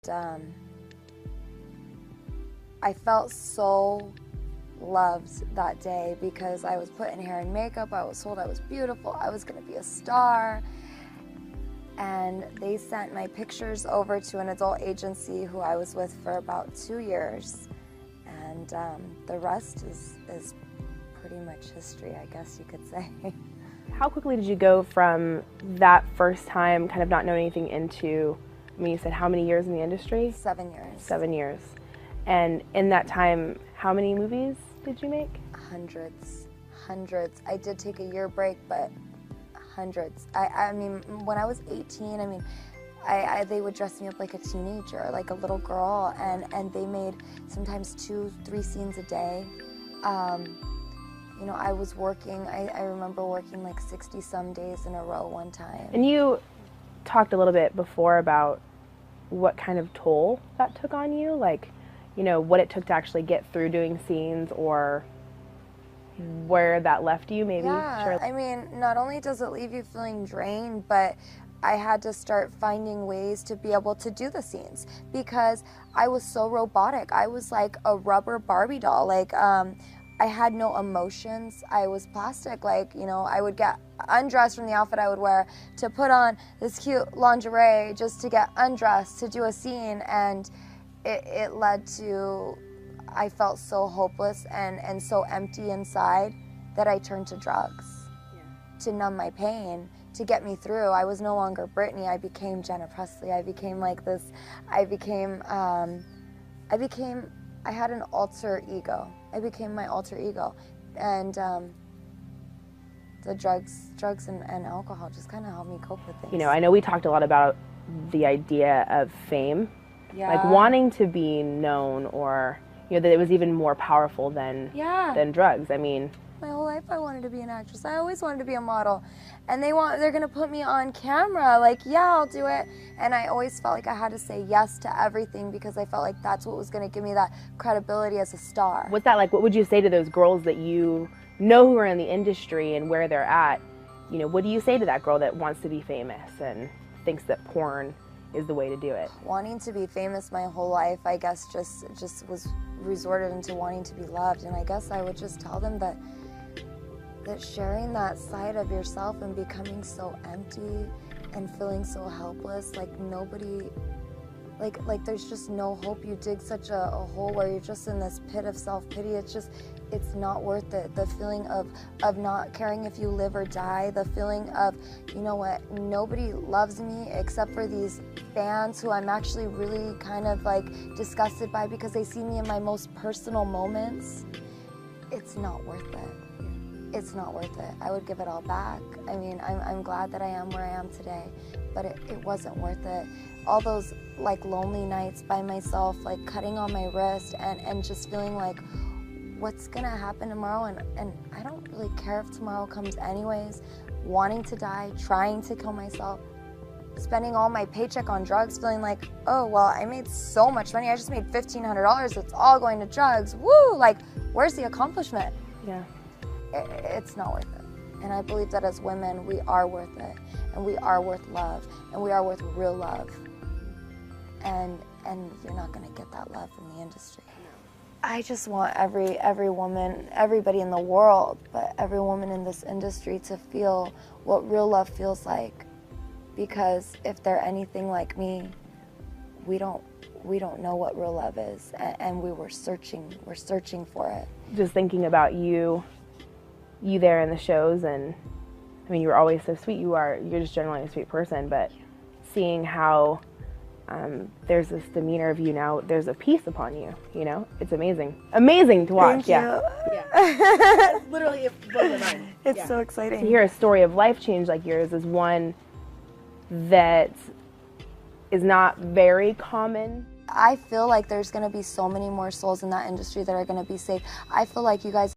I felt so loved that day because I was put in hair and makeup, I was told I was beautiful, I was going to be a star, and they sent my pictures over to an adult agency who I was with for about 2 years, and the rest is pretty much history, I guess you could say. How quickly did you go from that first time, kind of not knowing anything, into, I mean, you said how many years in the industry? 7 years. 7 years. And in that time, how many movies did you make? Hundreds. I did take a year break, but hundreds. I mean, when I was 18, I mean, they would dress me up like a teenager, like a little girl, and they made sometimes 2-3 scenes a day. You know, I was working, I remember working like 60-some days in a row one time. And you talked a little bit before about what kind of toll that took on you, like, you know, what it took to actually get through doing scenes, or where that left you, maybe? Yeah, Sure. I mean, not only does it leave you feeling drained, but I had to start finding ways to be able to do the scenes because I was so robotic. I was like a rubber Barbie doll. Like, I had no emotions. I was plastic. Like, you know, I would get undressed from the outfit I would wear to put on this cute lingerie just to get undressed to do a scene, and it led to, I felt so hopeless and so empty inside that I turned to drugs to numb my pain, to get me through. I was no longer Britney. I became Jenna Presley. I became like this, I had an alter ego. I became my alter ego. And the drugs and alcohol just kind of helped me cope with things. You know, I know we talked a lot about the idea of fame. Yeah. Like wanting to be known, or, you know, that it was even more powerful than drugs. I mean, my whole life I wanted to be an actress. I always wanted to be a model. And they're gonna put me on camera, like, yeah, I'll do it. And I always felt like I had to say yes to everything because I felt like that's what was gonna give me that credibility as a star. what's that like? What would you say to those girls that you know who are in the industry and where they're at? You know, what do you say to that girl that wants to be famous and thinks that porn is the way to do it? Wanting to be famous my whole life, I guess, just was resorted into wanting to be loved. And I guess I would just tell them that sharing that side of yourself and becoming so empty and feeling so helpless, like nobody, like there's just no hope. You dig such a hole where you're just in this pit of self-pity. It's not worth it. The feeling of not caring if you live or die, the feeling of, you know what, nobody loves me except for these fans who I'm actually really kind of like disgusted by because they see me in my most personal moments. It's not worth it. It's not worth it. I would give it all back. I mean, I'm glad that I am where I am today, but it wasn't worth it. All those like lonely nights by myself, like cutting on my wrist and just feeling like, what's gonna happen tomorrow? And I don't really care if tomorrow comes anyways. Wanting to die, trying to kill myself, spending all my paycheck on drugs, feeling like, oh, well, I made so much money. I just made $1,500. It's all going to drugs. Woo! Like, where's the accomplishment? Yeah. It's not worth it. And I believe that as women, we are worth it, and we are worth love, and we are worth real love. And you're not gonna get that love from the industry. I just want every woman, everybody in the world, but every woman in this industry to feel what real love feels like. Because if they're anything like me, we don't know what real love is, and we're searching for it. Just thinking about you there in the shows, and I mean, you were always so sweet. You're just generally a sweet person, but seeing how there's this demeanor of you now, there's a peace upon you, you know? It's amazing. Amazing to watch. Thank you. Yeah. Literally, it blows my mind. It's so exciting. To hear a story of life change like yours is one that is not very common. I feel like there's going to be so many more souls in that industry that are going to be saved. I feel like you guys